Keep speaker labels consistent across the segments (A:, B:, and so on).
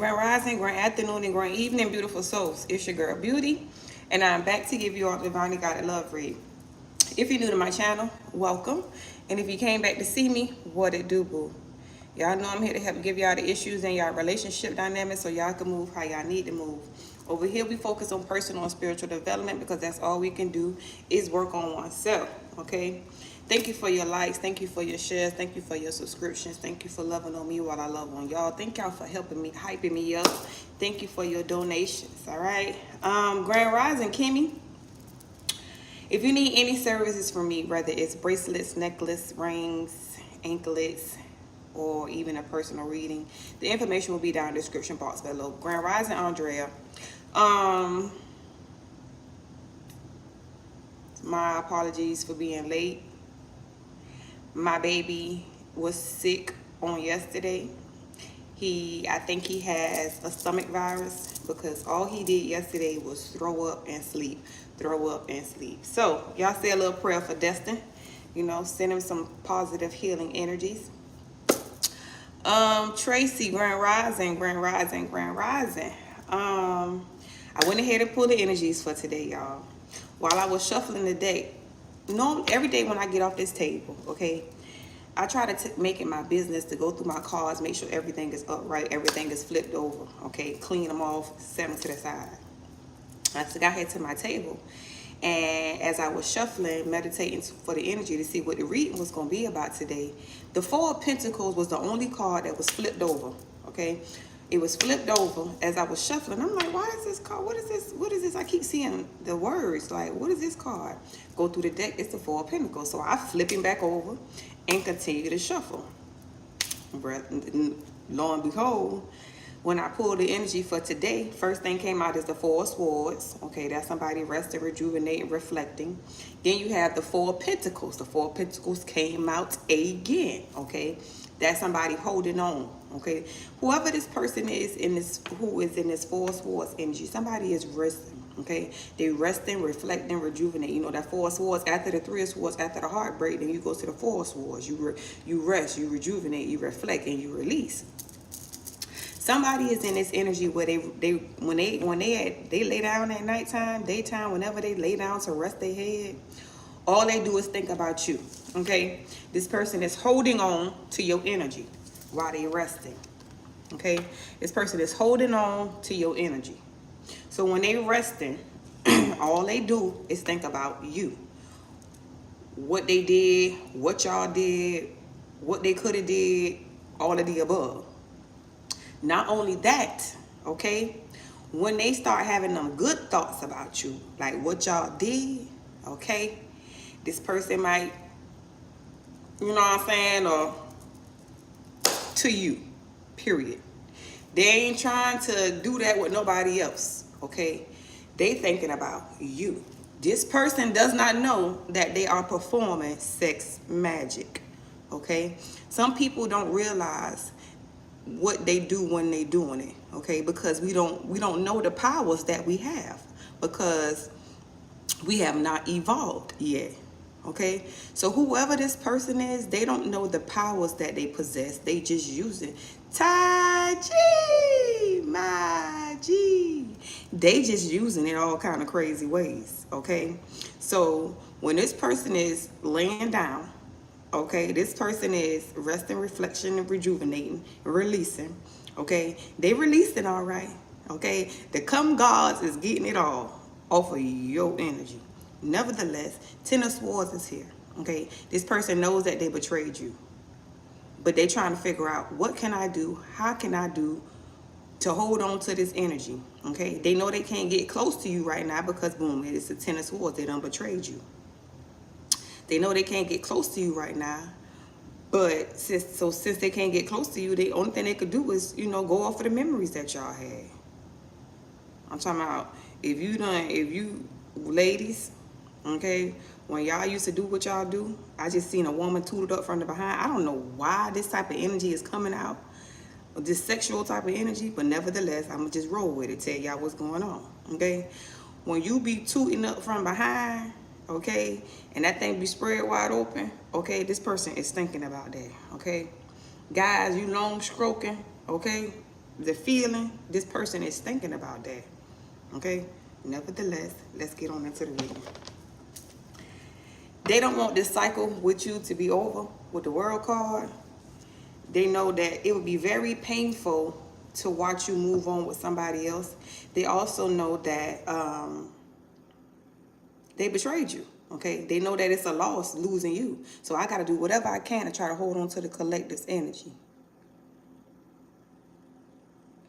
A: Grand Rising, Grand Afternoon, and Grand Evening, beautiful souls. It's your girl Beauty, and I'm back to give you all the divinely guided love read. If you're new to my channel, welcome. And if you came back to see me, what it do, boo? Y'all know I'm here to help give y'all the issues in y'all relationship dynamics so y'all can move how y'all need to move. Over here, we focus on personal and spiritual development because that's all we can do is work on oneself, okay? Thank you for your likes. Thank you for your shares. Thank you for your subscriptions. Thank you for loving on me while I love on y'all. Thank y'all for helping me, hyping me up. Thank you for your donations, all right? Grand Rising, Kimmy. If you need any services from me, whether it's bracelets, necklace, rings, anklets, or even a personal reading, the information will be down in the description box below. Grand Rising, Andrea. My apologies for being late. My baby was sick on yesterday. I think he has a stomach virus because all he did yesterday was throw up and sleep, throw up and sleep. So y'all say a little prayer for Destin, you know, send him some positive healing energies. Tracy, Grand Rising, Grand Rising, Grand Rising. I went ahead and pulled the energies for today, y'all. While I was shuffling the deck, every day when I get off this table, okay, I try to make it my business to go through my cards, make sure everything is upright, everything is flipped over, okay, clean them off, set them to the side. I got here to my table, and as I was shuffling, meditating for the energy to see what the reading was going to be about today, the Four of Pentacles was the only card that was flipped over, okay? It was flipped over as I was shuffling. I'm like, why is this card? What is this? What is this? I keep seeing the words. Like, what is this card? Go through the deck. It's the Four of Pentacles. So I flip him back over and continue to shuffle. Lo and behold, when I pulled the energy for today, first thing came out is the Four of Swords. Okay, that's somebody resting, rejuvenating, reflecting. Then you have the Four of Pentacles. The Four of Pentacles came out again. Okay, that's somebody holding on. Okay, whoever this person is who is in this Four of Swords energy, somebody is resting. Okay, they resting, reflecting, rejuvenate. You know that Four of Swords after the Three of Swords, after the heartbreak, then you go to the Four of Swords. You rest, you rejuvenate, you reflect, and you release. Somebody is in this energy where when they lay down at nighttime, daytime, whenever they lay down to rest their head, all they do is think about you. Okay, this person is holding on to your energy while they resting. Okay, this person is holding on to your energy. So when they resting, all they do is think about you. What they did, what y'all did, what they could have did, all of the above. Not only that, okay, when they start having them good thoughts about you, like what y'all did, okay, this person might, you know what I'm saying, or to you, period. They ain't trying to do that with nobody else, okay? They thinking about you. This person does not know that they are performing sex magic, okay? Some people don't realize what they do when they doing it, okay? Because we don't know the powers that we have because we have not evolved yet, okay? So whoever this person is, they don't know the powers that they possess. They just use it. Tai Chi, my G. They just using it all kind of crazy ways, okay? So when this person is laying down, okay, this person is resting, reflection, and rejuvenating, releasing, okay? They released it all right, okay? The come gods is getting it all off of your energy. Nevertheless, Ten of Swords is here, okay? This person knows that they betrayed you, but they're trying to figure out, what can I do? How can I do to hold on to this energy, okay? They know they can't get close to you right now because, boom, it's the Ten of Swords. They done betrayed you. They know they can't get close to you right now, but since they can't get close to you, the only thing they could do is, you know, go off of the memories that y'all had. I'm talking about if you ladies, okay, when y'all used to do what y'all do, I just seen a woman tooted up from the behind. I don't know why this type of energy is coming out, this sexual type of energy, but nevertheless, I'm gonna just roll with it, tell y'all what's going on, okay? When you be tooting up from behind, okay, and that thing be spread wide open, okay, this person is thinking about that, okay? Guys, you long stroking, okay? the feeling, this person is thinking about that. Okay? Nevertheless, let's get on into the reading. They don't want this cycle with you to be over with the World card. They know that it would be very painful to watch you move on with somebody else. They also know that they betrayed you. Okay? They know that it's a loss losing you. So I got to do whatever I can to try to hold on to the collective's energy.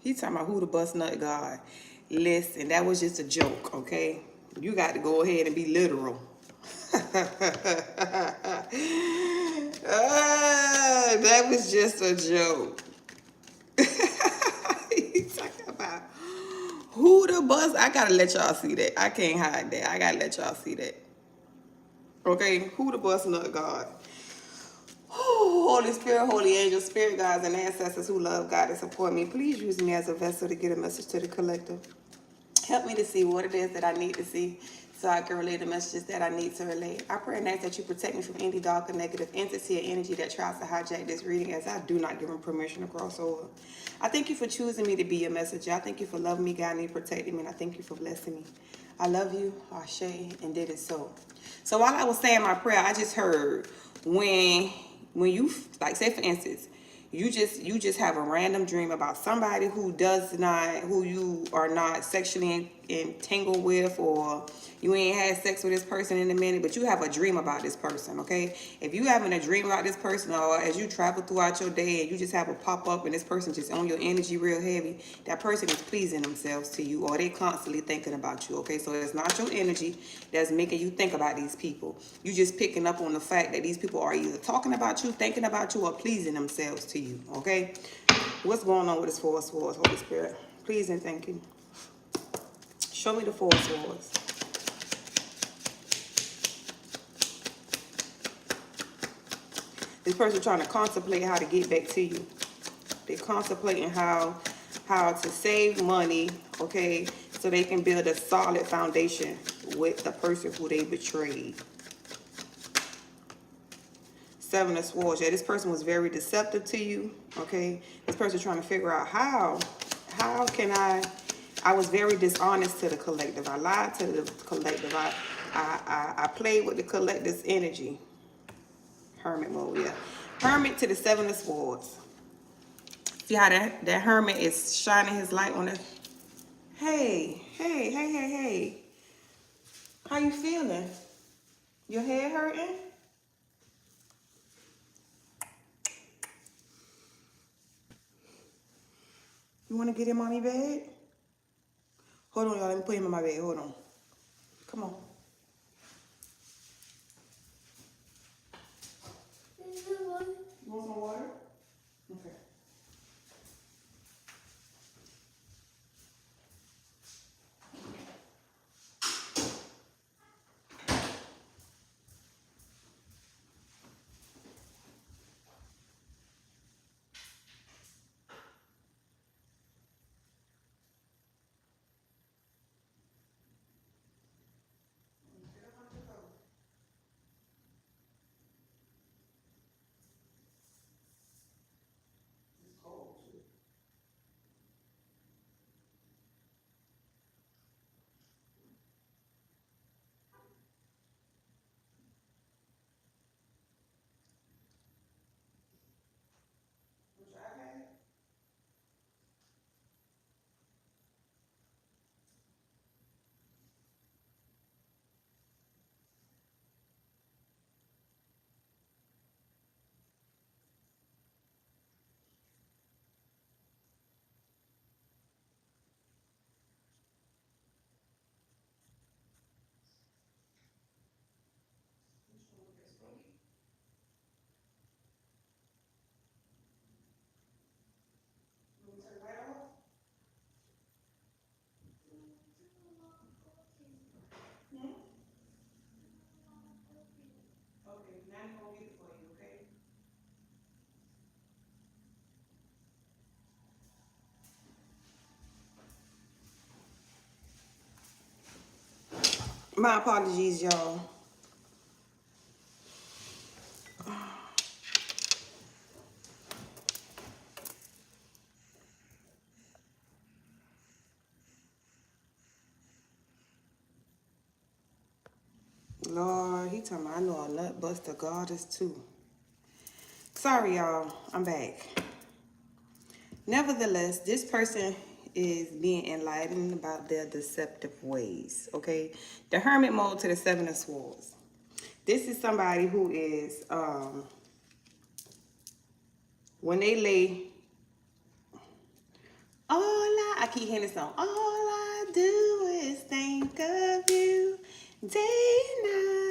A: He's talking about who the bust nut God. Listen, that was just a joke, okay? You got to go ahead and be literal. That was just a joke. He's talking about who the bust. I gotta let y'all see that. I can't hide that. I gotta let y'all see that. Okay, who the bust nut God? Holy Spirit, Holy Angels, Spirit Guides, and ancestors who love God and support me, please use me as a vessel to get a message to the collective. Help me to see what it is that I need to see so I can relay the messages that I need to relay. I pray and ask that you protect me from any dark or negative entity or energy that tries to hijack this reading, as I do not give them permission to cross over. I thank you for choosing me to be your messenger. I thank you for loving me, guiding me, protecting me, and I thank you for blessing me. I love you, Ashe, and did it so. So while I was saying my prayer, I just heard when you, like, say for instance, you just have a random dream about somebody who you are not sexually entangled with, or you ain't had sex with this person in a minute, but you have a dream about this person, okay? If you having a dream about this person, or as you travel throughout your day and you just have a pop up and this person just on your energy real heavy, that person is pleasing themselves to you, or they constantly thinking about you, okay? So it's not your energy that's making you think about these people. You just picking up on the fact that these people are either talking about you, thinking about you, or pleasing themselves to you, okay? What's going on with this Four of Swords, Holy Spirit? Please and thank you. Show me the Four of Swords. This person trying to contemplate how to get back to you. They're contemplating how to save money, okay, so they can build a solid foundation with the person who they betrayed. Seven of Swords. Yeah, this person was very deceptive to you, okay? This person trying to figure out how can I was very dishonest to the collective. I lied to the collective. I played with the collective's energy. Hermit mode, yeah. Hermit to the Seven of Swords. See how that hermit is shining his light on it? Hey. How you feeling? Your head hurting? You want to get in mommy bed? Hold on, y'all. Let me put him in my bed. Hold on. Come on. You want some water? Okay. My apologies, y'all. he talking about, I know a nut buster goddess too. Sorry, y'all. I'm back. Nevertheless, this person is being enlightened about their deceptive ways, okay? The Hermit mode to the Seven of Swords. This is somebody who is, when they lay, I keep hearing this song. All I do is think of you day and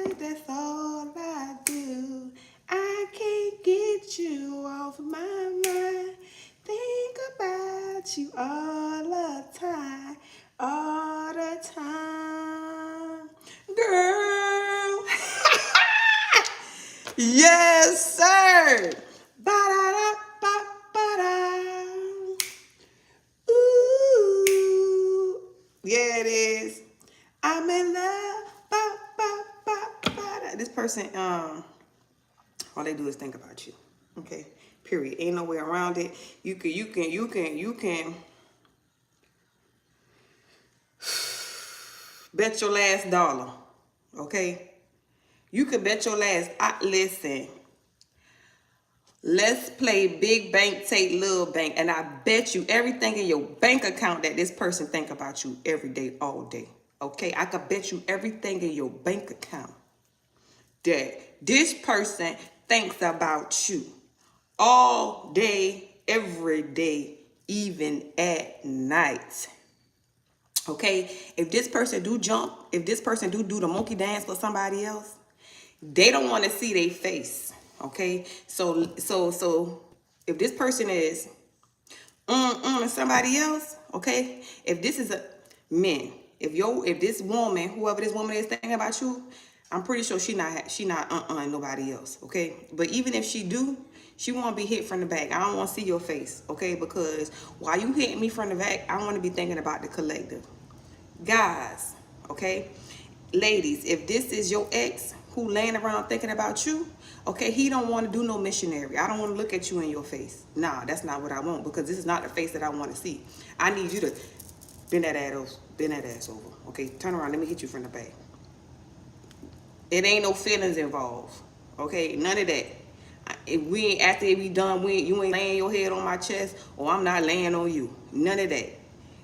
A: night. That's all I do. I can't get you off my mind. Think about you all the time. All the time. Girl. Yes, sir. Ba-da-da-ba-ba-da. Ooh. Yeah, it is. I'm in love. Ba-ba-ba-ba-da. This person, all they do is think about you. Okay? Period. Ain't no way around it. You can bet your last dollar. Okay? You can bet your last. Listen. Let's play big bank, take little bank. And I bet you everything in your bank account that this person think about you every day, all day. Okay? I could bet you everything in your bank account that this person thinks about you all day, every day, even at night. Okay? If this person do jump, if this person do the monkey dance for somebody else, they don't want to see their face. Okay? So if this person is somebody else, okay? If this is a man, if this woman, whoever this woman is thinking about you, I'm pretty sure she not nobody else, okay? But even if she do, she won't be hit from the back. I don't want to see your face, okay? Because while you hitting me from the back, I want to be thinking about the collective. Guys, okay? Ladies, if this is your ex who laying around thinking about you, okay, he don't want to do no missionary. I don't want to look at you in your face. Nah, that's not what I want, because this is not the face that I want to see. I need you to bend that ass over. Okay, turn around. Let me hit you from the back. It ain't no feelings involved. Okay, none of that. If we ain't, after we done, you ain't laying your head on my chest, or I'm not laying on you. None of that.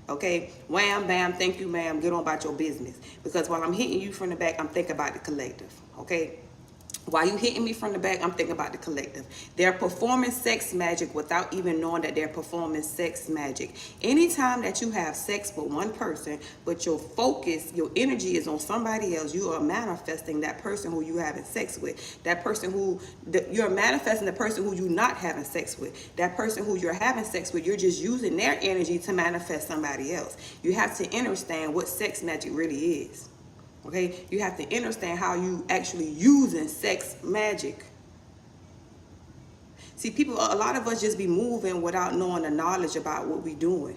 A: Okay, wham, bam, thank you, ma'am. Get on about your business. Because while I'm hitting you from the back, I'm thinking about the collective. Okay. While you hitting me from the back, I'm thinking about the collective. They're performing sex magic without even knowing that they're performing sex magic. Anytime that you have sex with one person, but your focus, your energy is on somebody else, you are manifesting that person who you're having sex with. That person who, you're manifesting the person who you're not having sex with. That person who you're having sex with, you're just using their energy to manifest somebody else. You have to understand what sex magic really is. Okay, you have to understand how you actually using sex magic. See, people, a lot of us just be moving without knowing the knowledge about what we doing.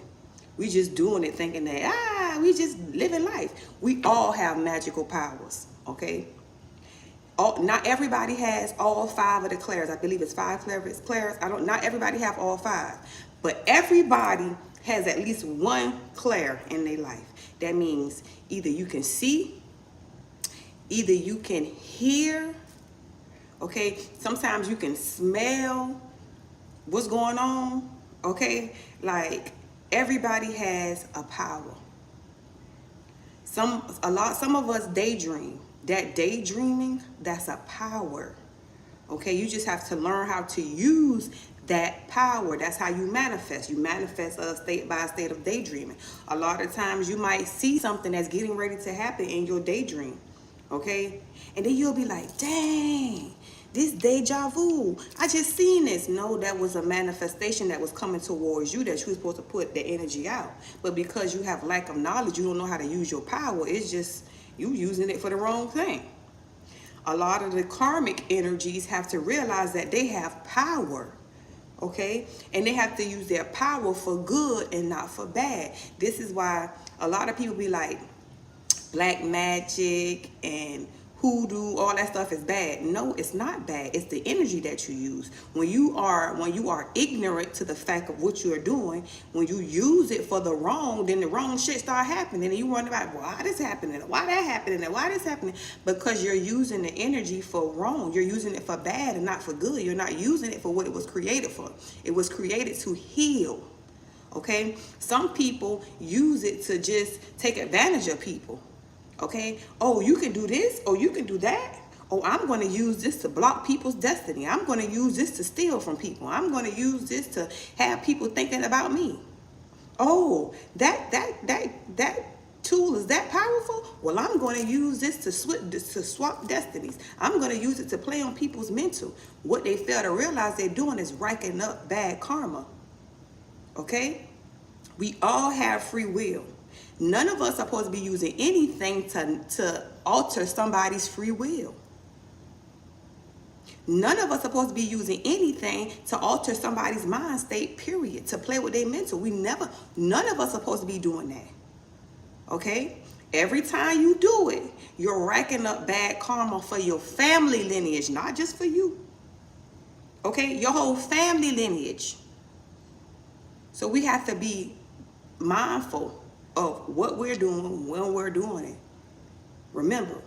A: We just doing it thinking that, we just living life. We all have magical powers, okay? Not everybody has all 5 of the clairs. I believe it's 5 clairs. Not everybody have all 5, but everybody has at least one clair in their life. That means either you can see, either you can hear, okay? Sometimes you can smell what's going on, okay? Like, everybody has a power. Some of us daydream. That daydreaming, that's a power, okay? You just have to learn how to use that power. That's how you manifest. You manifest a state of daydreaming. A lot of times you might see something that's getting ready to happen in your daydream. Okay? And then you'll be like, dang, this deja vu. I just seen this. No, that was a manifestation that was coming towards you that you were supposed to put the energy out. But because you have lack of knowledge, you don't know how to use your power. It's just you using it for the wrong thing. A lot of the karmic energies have to realize that they have power. Okay? And they have to use their power for good and not for bad. This is why a lot of people be like, black magic and hoodoo, all that stuff is bad. No, it's not bad. It's the energy that you use. When you are ignorant to the fact of what you're doing, when you use it for the wrong, then the wrong shit start happening, and you wonder about why this happening, why that happening, and why this happening. Because you're using the energy for wrong. You're using it for bad and not for good. You're not using it for what it was created for. It was created to heal. Okay? Some people use it to just take advantage of people. Okay? Oh, you can do this. Oh, you can do that. Oh, I'm going to use this to block people's destiny. I'm going to use this to steal from people. I'm going to use this to have people thinking about me. Oh, that tool is that powerful? Well, I'm going to use this to swap destinies. I'm going to use it to play on people's mental. What they fail to realize they're doing is racking up bad karma. Okay? We all have free will. None of us are supposed to be using anything to alter somebody's free will. None of us are supposed to be using anything to alter somebody's mind state, period, to play with their mental. None of us are supposed to be doing that. Okay? Every time you do it, you're racking up bad karma for your family lineage, not just for you. Okay? Your whole family lineage. So we have to be mindful of what we're doing when we're doing it. Remember,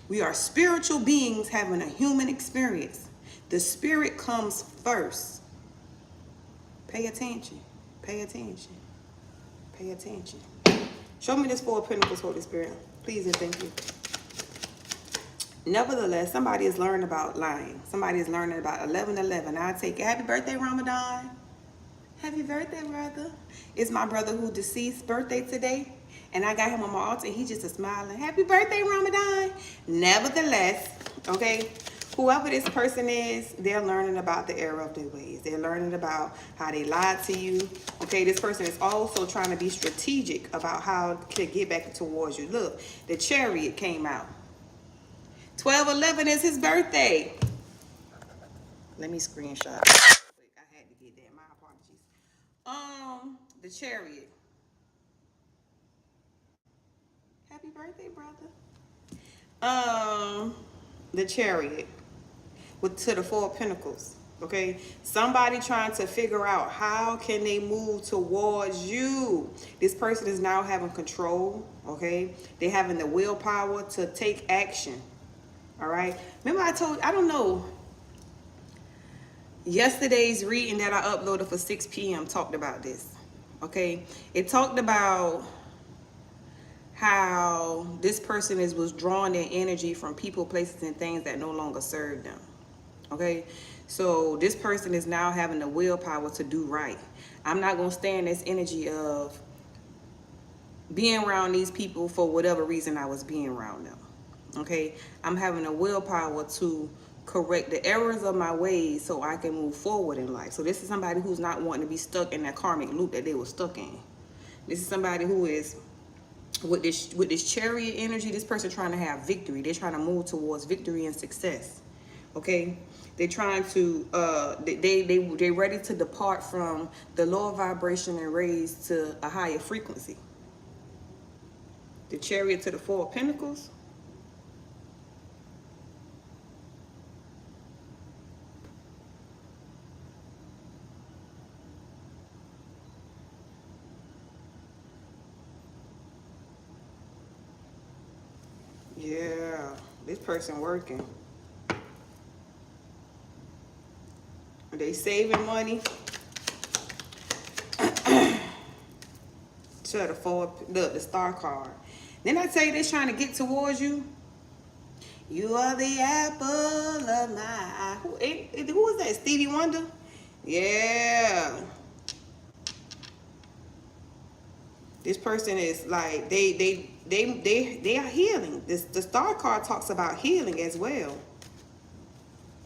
A: we are spiritual beings having a human experience. The spirit comes first. Pay attention. Pay attention. Pay attention. Show me this Four of Pentacles, Holy Spirit. Please and thank you. Nevertheless, somebody is learning about lying. Somebody is learning about 1111. I take it. Happy birthday, Ramadan. Happy birthday, brother. It's my brother who deceased birthday today. And I got him on my altar. And he's just a smiling. Happy birthday, Ramadan. Nevertheless, okay, whoever this person is, they're learning about the error of their ways. They're learning about how they lied to you. Okay, this person is also trying to be strategic about how to get back towards you. Look, the Chariot came out. 12/11 is his birthday. Let me screenshot. I had to get that. My apologies. The Chariot. Happy birthday, brother. The Chariot to the Four of Pentacles. Okay, somebody trying to figure out how can they move towards you. This person is now having control. Okay, they're having the willpower to take action. All right. Remember I don't know. Yesterday's reading that I uploaded for 6 p.m. talked about this. Okay, it talked about how this person was drawing their energy from people, places, and things that no longer serve them. Okay, so this person is now having the willpower to do right. I'm not going to stay in this energy of being around these people for whatever reason I was being around them. Okay, I'm having a willpower to correct the errors of my ways so I can move forward in life. So this is somebody who's not wanting to be stuck in that karmic loop that they were stuck in. This is somebody who is with this Chariot energy. This person trying to have victory. They're trying to move towards victory and success. Okay, they're trying to they're ready to depart from the lower vibration and raise to a higher frequency. The Chariot to the Four of Pentacles. Yeah, this person working. They saving money. To the Four, the Star card. Then I tell you they're trying to get towards you. You are the apple of my eye. Who is that? Stevie Wonder? Yeah. This person is like they are healing. The Star card talks about healing as well.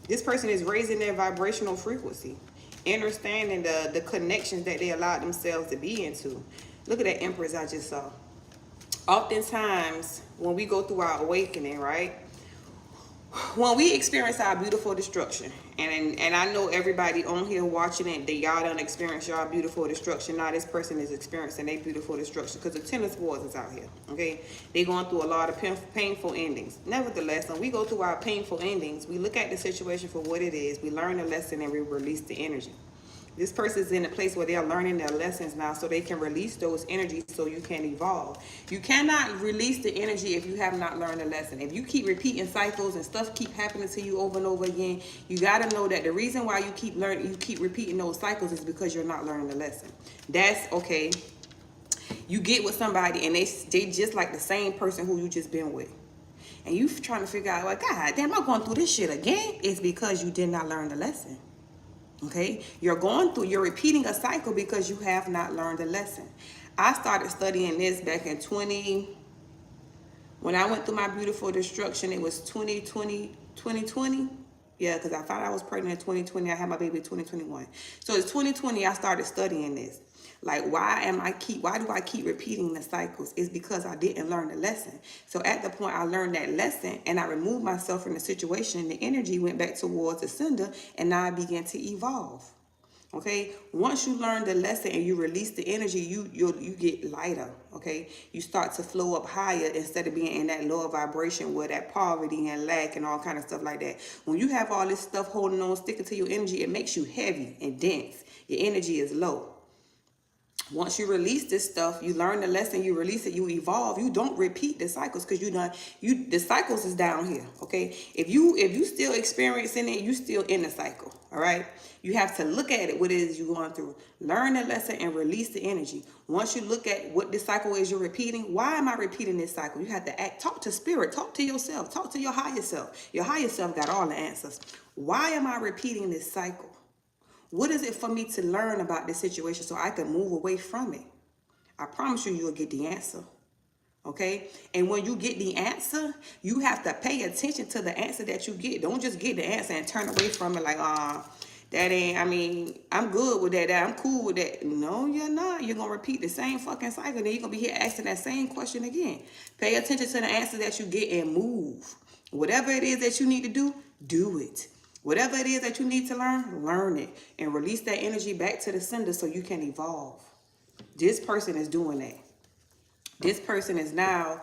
A: This person is raising their vibrational frequency, understanding the connections that they allowed themselves to be into. Look at that Empress I just saw. Oftentimes, when we go through our awakening, right, When we experience our beautiful destruction, and I know everybody on here watching it, that y'all done experience y'all beautiful destruction. Now this person is experiencing their beautiful destruction because the tennis wars is out here. Okay, they going through a lot of painful endings. Nevertheless, when we go through our painful endings, we look at the situation for what it is. We learn a lesson and we release the energy. This person is in a place where they're learning their lessons now so they can release those energies so you can evolve. You cannot release the energy if you have not learned a lesson. If you keep repeating cycles and stuff keep happening to you over and over again, you got to know that the reason why you keep learning, you keep repeating those cycles is because you're not learning the lesson. That's okay. You get with somebody and they just like the same person who you just been with. And you trying to figure out, like, God damn, I'm going through this shit again. It's because you did not learn the lesson. Okay, you're repeating a cycle because you have not learned a lesson. I started studying this back in when I went through my beautiful destruction. It was 2020. Yeah, because I found I was pregnant in 2020. I had my baby in 2021. So it's 2020. I started studying this. Like, why do I keep repeating the cycles? It's because I didn't learn the lesson. So at the point I learned that lesson and I removed myself from the situation, the energy went back towards the sender and now I began to evolve. Okay, once you learn the lesson and you release the energy, you get lighter. Okay, you start to flow up higher instead of being in that lower vibration where that poverty and lack and all kind of stuff like that. When you have all this stuff holding on, sticking to your energy, it makes you heavy and dense. Your energy is low. Once you release this stuff, you learn the lesson, you release it, you evolve. You don't repeat the cycles because the cycles is down here. Okay, if you still experiencing it, you still in the cycle. All right, you have to look at it, what it is you're going through, learn the lesson and release the energy. Once you look at what this cycle is you're repeating, why am I repeating this cycle? You have to talk to spirit, talk to yourself, talk to your higher self. Your higher self got all the answers. Why am I repeating this cycle? What is it for me to learn about this situation so I can move away from it? I promise you, you'll get the answer. Okay? And when you get the answer, you have to pay attention to the answer that you get. Don't just get the answer and turn away from it like, that ain't, I'm good with that. I'm cool with that. No, you're not. You're going to repeat the same fucking cycle. Then you're going to be here asking that same question again. Pay attention to the answer that you get and move. Whatever it is that you need to do it. Whatever it is that you need to learn it. And release that energy back to the sender so you can evolve. This person is doing that. This person is now,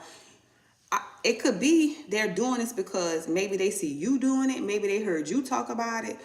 A: it could be they're doing this because maybe they see you doing it. Maybe they heard you talk about it.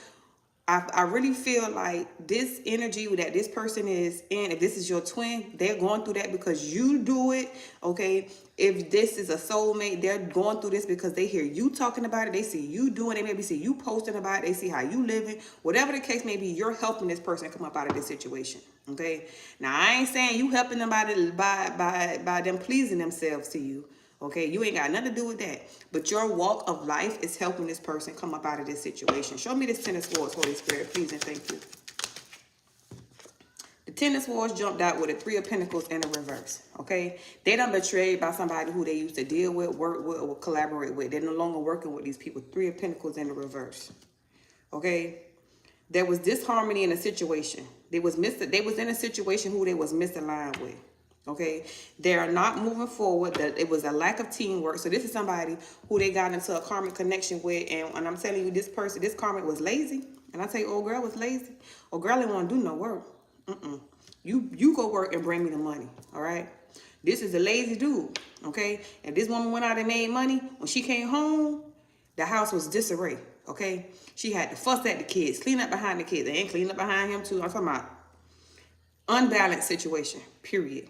A: I really feel like this energy that this person is in, if this is your twin, they're going through that because you do it, okay? If this is a soulmate, they're going through this because they hear you talking about it. They see you doing it. Maybe see you posting about it. They see how you living. Whatever the case may be, you're helping this person come up out of this situation, okay? Now, I ain't saying you helping them by them pleasing themselves to you. Okay, you ain't got nothing to do with that. But your walk of life is helping this person come up out of this situation. Show me this Ten of Swords, Holy Spirit, please and thank you. The Ten of Swords jumped out with a Three of Pentacles in the reverse. Okay, they done betrayed by somebody who they used to deal with, work with, or collaborate with. They're no longer working with these people. Three of Pentacles in the reverse. Okay, there was disharmony in a situation. They was in a situation who they was misaligned with. Okay, they are not moving forward. It was a lack of teamwork. So this is somebody who they got into a karmic connection with, and I'm telling you, this karmic was lazy. And I tell you, old girl was lazy. Old girl didn't want to do no work. You go work and bring me the money. All right. This is a lazy dude. Okay. And this woman went out and made money. When she came home, the house was disarray. Okay. She had to fuss at the kids, clean up behind the kids, and clean up behind him too. I'm talking about unbalanced situation. Period.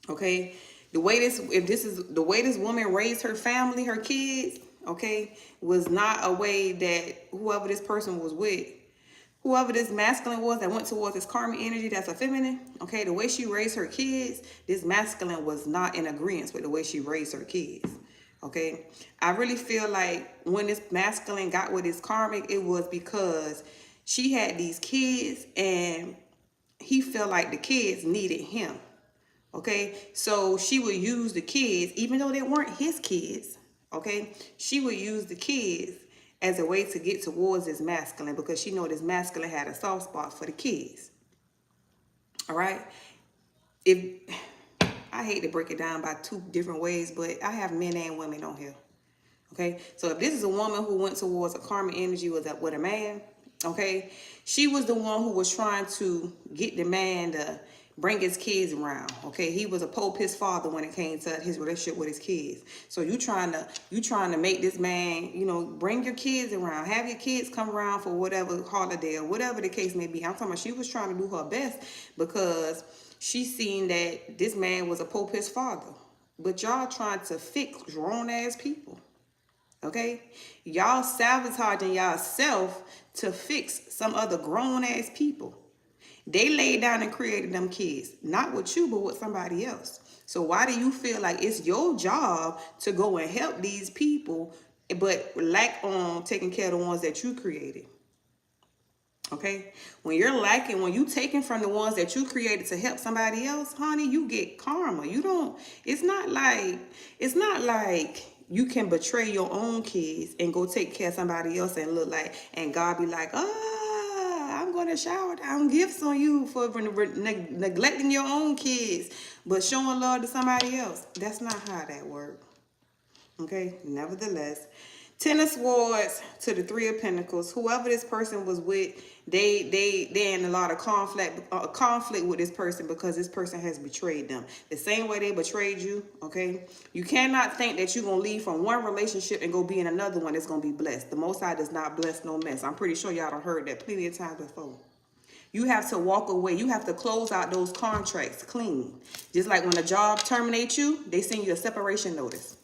A: Okay, the way this woman raised her family, her kids, okay, was not a way that whoever this person was with, whoever this masculine was that went towards this karmic energy that's a feminine, okay, the way she raised her kids, this masculine was not in agreement with the way she raised her kids. Okay, I really feel like when this masculine got with this karmic, it was because she had these kids and he felt like the kids needed him. Okay, so she would use the kids, even though they weren't his kids, okay? She would use the kids as a way to get towards this masculine because she know this masculine had a soft spot for the kids, all right? I hate to break it down by two different ways, but I have men and women on here, Okay, so if this is a woman who went towards a karmic energy with a man, okay, she was the one who was trying to get the man to bring his kids around. Okay, he was a pissed father when it came to his relationship with his kids. So you trying to make this man, you know, bring your kids around, have your kids come around for whatever holiday or whatever the case may be. I'm talking about she was trying to do her best because she seen that this man was a pissed father. But y'all trying to fix grown ass people. Okay, y'all sabotaging yourself to fix some other grown ass people. They laid down and created them kids, not with you, but with somebody else. So why do you feel like it's your job to go and help these people, but lack on taking care of the ones that you created? Okay, when you're lacking, when you taking from the ones that you created to help somebody else, honey, you get karma. You don't. It's not like you can betray your own kids and go take care of somebody else and look like, and God be like, I'm going to shower down gifts on you for neglecting your own kids, but showing love to somebody else. That's not how that works. Okay, nevertheless, Ten of Swords to the Three of Pentacles. Whoever this person was with, they in a lot of conflict with this person because this person has betrayed them. The same way they betrayed you, okay? You cannot think that you're going to leave from one relationship and go be in another one that's going to be blessed. The Most High does not bless no mess. I'm pretty sure y'all done heard that plenty of times before. You have to walk away. You have to close out those contracts clean. Just like when a job terminates you, they send you a separation notice.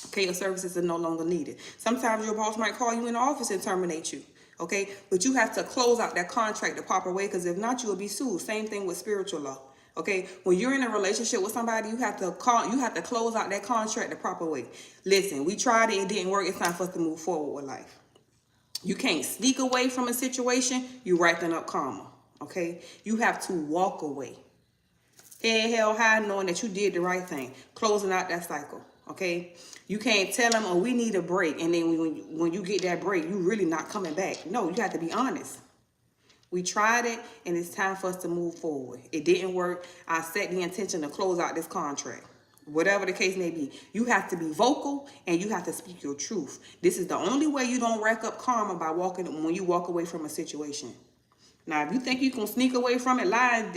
A: Okay, your services are no longer needed. Sometimes your boss might call you in the office and terminate you. Okay, but you have to close out that contract the proper way, because if not, you will be sued. Same thing with spiritual law. Okay, when you're in a relationship with somebody, you have to close out that contract the proper way. Listen, we tried it didn't work. It's time for us to move forward with life. You can't sneak away from a situation. You racking up karma. Okay, you have to walk away. Head held high, knowing that you did the right thing, closing out that cycle. Okay, you can't tell them, oh, we need a break, and then when you get that break, you really not coming back. No, you have to be honest. We tried it, and it's time for us to move forward. It didn't work. I set the intention to close out this contract. Whatever the case may be, you have to be vocal and you have to speak your truth. This is the only way you don't rack up karma, by when you walk away from a situation. Now, if you think you can sneak away from it, lie and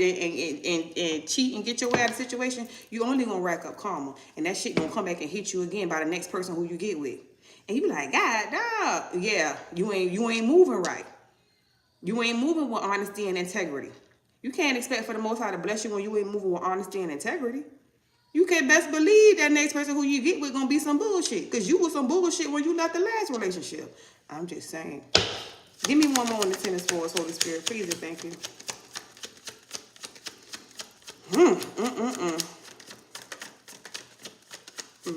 A: cheat and get your way out of the situation, you only gonna rack up karma, and that shit gonna come back and hit you again by the next person who you get with. And you be like, God, dog, yeah, you ain't moving right. You ain't moving with honesty and integrity. You can't expect for the Most High to bless you when you ain't moving with honesty and integrity. You can best believe that next person who you get with gonna be some bullshit, because you was some bullshit when you left the last relationship. I'm just saying. Give me one more on the Ten of Swords, Holy Spirit, please and thank you.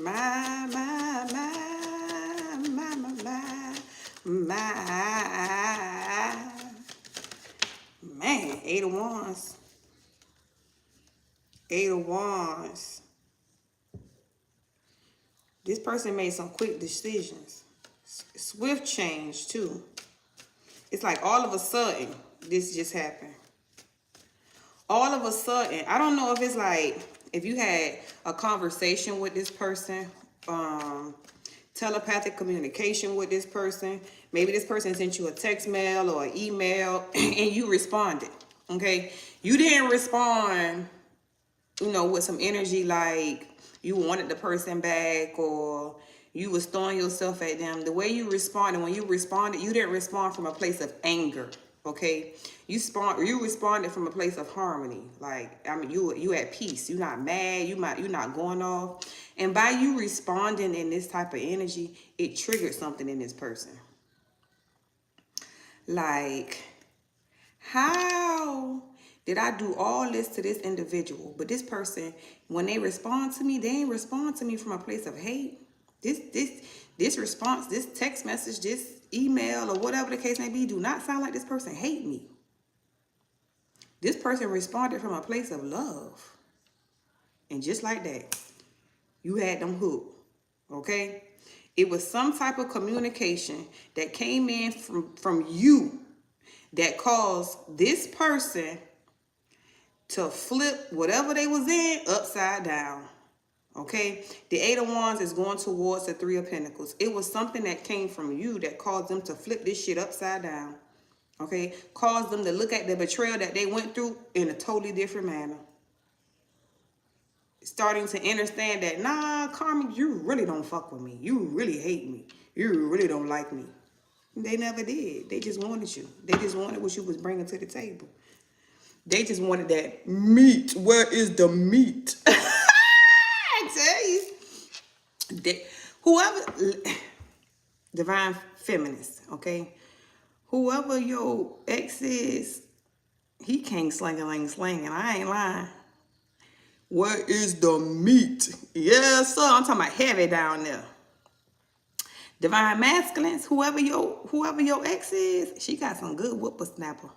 A: My. Man, Eight of Wands. Eight of Wands. This person made some quick decisions. Swift change, too. It's like all of a sudden, this just happened. All of a sudden, I don't know if it's like, if you had a conversation with this person, telepathic communication with this person. Maybe this person sent you a text mail or an email and you responded, okay? You didn't respond, you know, with some energy like you wanted the person back or you was throwing yourself at them. The way you responded, when you responded, you didn't respond from a place of anger, okay? You responded from a place of harmony. Like, I mean, you at peace. You're not mad. You're not going off. And by you responding in this type of energy, it triggered something in this person. Like, how did I do all this to this individual? But this person, when they respond to me, they ain't respond to me from a place of hate. This response, this text message, this email, or whatever the case may be, do not sound like this person hate me. This person responded from a place of love. And just like that, you had them hooked, okay? It was some type of communication that came in from you that caused this person to flip whatever they was in upside down. Okay, the Eight of Wands is going towards the Three of Pentacles. It was something that came from you that caused them to flip this shit upside down. Okay, caused them to look at the betrayal that they went through in a totally different manner. Starting to understand that, nah, karmic, you really don't fuck with me. You really hate me. You really don't like me. They never did. They just wanted you. They just wanted what you was bringing to the table. They just wanted that meat. Where is the meat? I tell you. Whoever, divine feminist, okay? Whoever your ex is, he can't sling, and I ain't lying. Where is the meat? Yes, sir. I'm talking about heavy down there. Divine masculines, whoever your ex is, she got some good whippersnapper.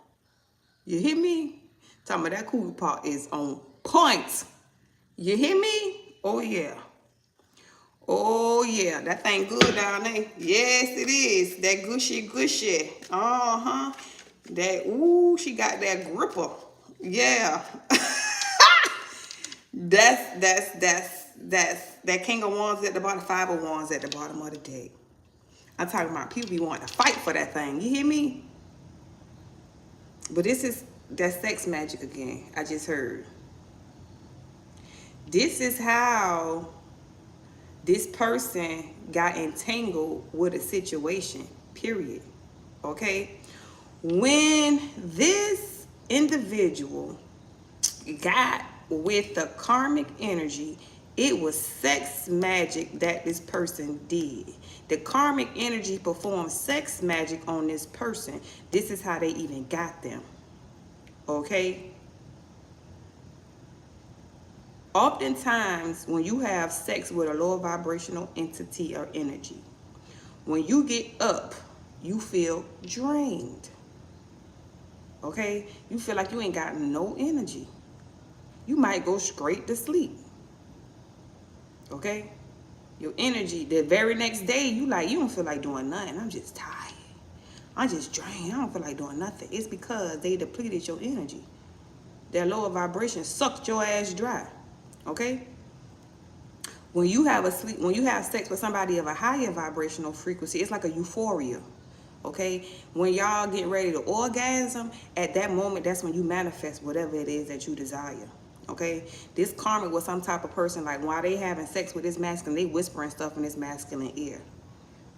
A: You hear me? Talking about that cool part is on point. You hear me? Oh yeah. Oh yeah. That thing good down there. Yes, it is. That gushy. Uh-huh. That, ooh, she got that gripper. Yeah. That's that King of Wands at the bottom, Five of Wands at the bottom of the deck. I'm talking about people be wanting to fight for that thing. You hear me? But this is that sex magic again. I just heard. This is how this person got entangled with a situation, period. Okay? When this individual got with the karmic energy, it was sex magic that this person did. The karmic energy performed sex magic on this person. This is how they even got them. Okay? Oftentimes, when you have sex with a lower vibrational entity or energy, when you get up, you feel drained. Okay? You feel like you ain't got no energy. You might go straight to sleep. Okay? Your energy, the very next day, you don't feel like doing nothing. I'm just tired. I'm just drained. I don't feel like doing nothing. It's because they depleted your energy. Their lower vibration sucked your ass dry. Okay? When you have sex with somebody of a higher vibrational frequency, it's like a euphoria. Okay? When y'all get ready to orgasm, at that moment, that's when you manifest whatever it is that you desire. Okay? This karmic was some type of person, like while they having sex with this masculine, they whispering stuff in this masculine ear.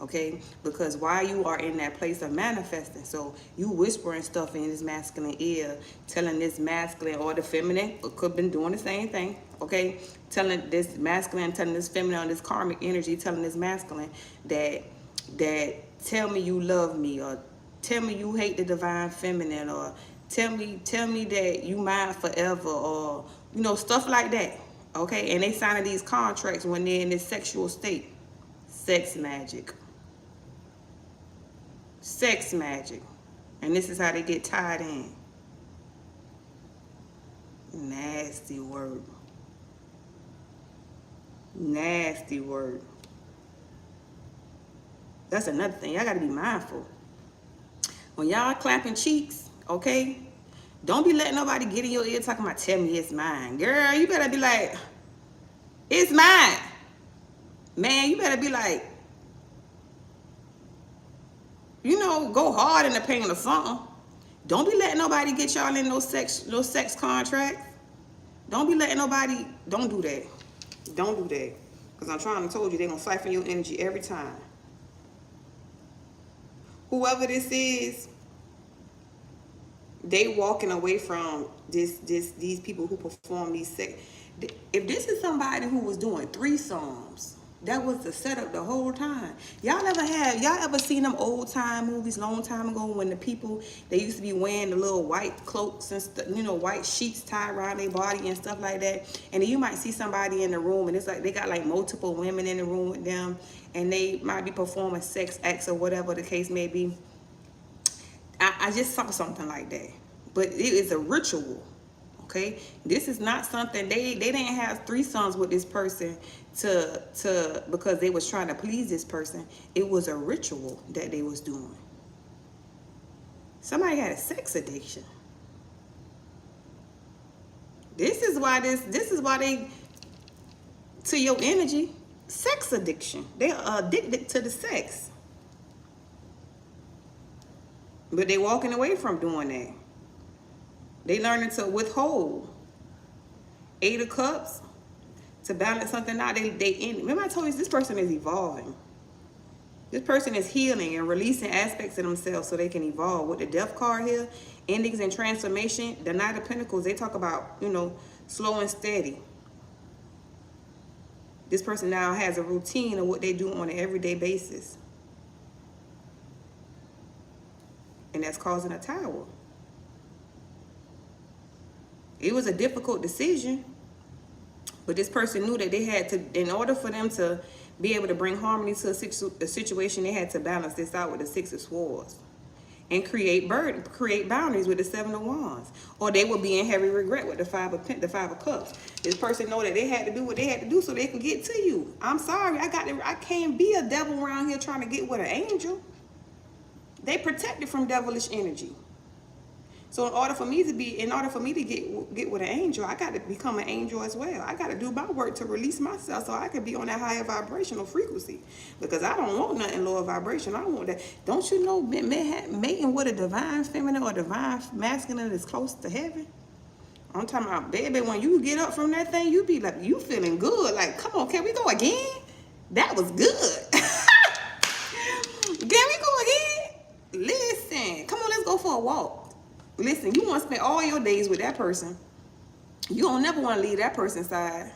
A: Okay? Because while you are in that place of manifesting, so you whispering stuff in this masculine ear, telling this masculine or the feminine, could have been doing the same thing. Okay? Telling this masculine, telling this feminine, or this karmic energy, telling this masculine that tell me you love me, or tell me you hate the divine feminine, or tell me that you mine forever, or stuff like that. Okay? And they signing these contracts when they're in this sexual state. Sex magic. Sex magic. And this is how they get tied in. Nasty word. Nasty word. That's another thing. Y'all gotta be mindful. When y'all clapping cheeks, okay? Don't be letting nobody get in your ear talking about, tell me it's mine. Girl, you better be like, it's mine. Man, you better be like, go hard in the paint or something. Don't be letting nobody get y'all in those sex contracts. Don't be letting nobody, don't do that. Don't do that. Because I'm trying to told you, they're going to siphon your energy every time. Whoever this is, they walking away from these people who perform these sex. If this is somebody who was doing threesomes, that was the setup the whole time. Y'all ever seen them old time movies long time ago when the people, they used to be wearing the little white cloaks and white sheets tied around their body and stuff like that, and then you might see somebody in the room and it's like they got like multiple women in the room with them and they might be performing sex acts or whatever the case may be. I just saw something like that, but it is a ritual. Okay, this is not something they didn't have threesomes with this person to because they was trying to please this person. It was a ritual that they was doing. Somebody had a sex addiction. This is why to your energy. Sex addiction. They are addicted to the sex. But they walking away from doing that. They learning to withhold. 8 of Cups, to balance something out. Remember I told you this person is evolving. This person is healing and releasing aspects of themselves so they can evolve. With the Death card here, endings and transformation, the Knight of Pentacles, they talk about, you know, slow and steady. This person now has a routine of what they do on an everyday basis. And that's causing a tower. It was a difficult decision, but this person knew that they had to, in order for them to be able to bring harmony to a situation, they had to balance this out with the 6 of Swords and create boundaries with the 7 of Wands, or they will be in heavy regret with the 5 of Cups. This person know that they had to do what they had to do so they can get to you. I'm sorry, I can't be a devil around here trying to get with an angel. They protected from devilish energy. So in order for me to get with an angel, I got to become an angel as well. I got to do my work to release myself so I can be on that higher vibrational frequency. Because I don't want nothing lower vibration. I want that. Don't you know mating with a divine feminine or divine masculine is close to heaven? I'm talking about, baby, when you get up from that thing, you be like, you feeling good. Like, come on, can we go again? That was good. Can we go again? Listen, come on, let's go for a walk. Listen, you want to spend all your days with that person. You don't never want to leave that person's side.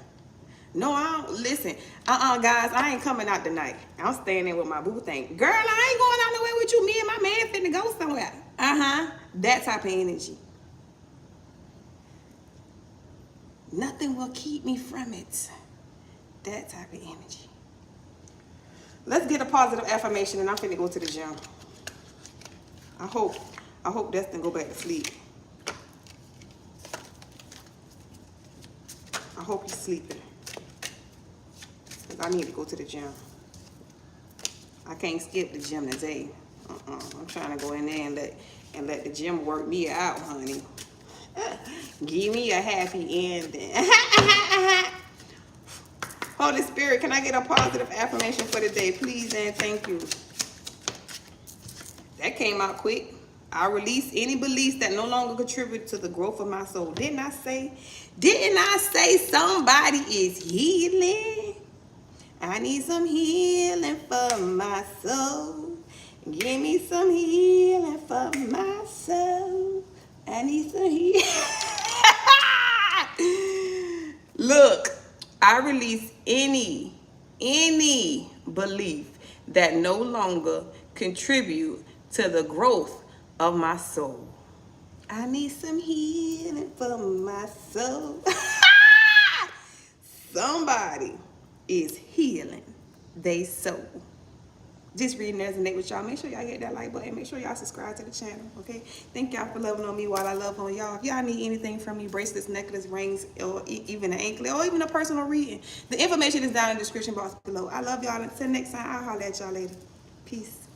A: No, I don't. Listen, guys, I ain't coming out tonight. I'm staying there with my boo thing. Girl, I ain't going out nowhere with you. Me and my man finna go somewhere. That type of energy. Nothing will keep me from it. That type of energy. Let's get a positive affirmation, and I'm finna go to the gym. I hope Destin go back to sleep. I hope he's sleeping. Because I need to go to the gym. I can't skip the gym today. I'm trying to go in there and let the gym work me out, honey. Give me a happy ending. Holy Spirit, can I get a positive affirmation for the day, please and thank you? That came out quick. I release any beliefs that no longer contribute to the growth of my soul. Didn't I say somebody is healing? I need some healing for my soul. Give me some healing for my soul. I need some healing. Look, I release any belief that no longer contribute to the growth of my soul. I need some healing for my soul. Somebody is healing they soul. This reading resonate with y'all. Make sure y'all hit that like button. Make sure y'all subscribe to the channel, okay? Thank y'all for loving on me while I love on y'all. If y'all need anything from me, bracelets, necklace, rings, or even an anklet, or even a personal reading, the information is down in the description box below. I love y'all. Until next time, I'll holler at y'all later. Peace.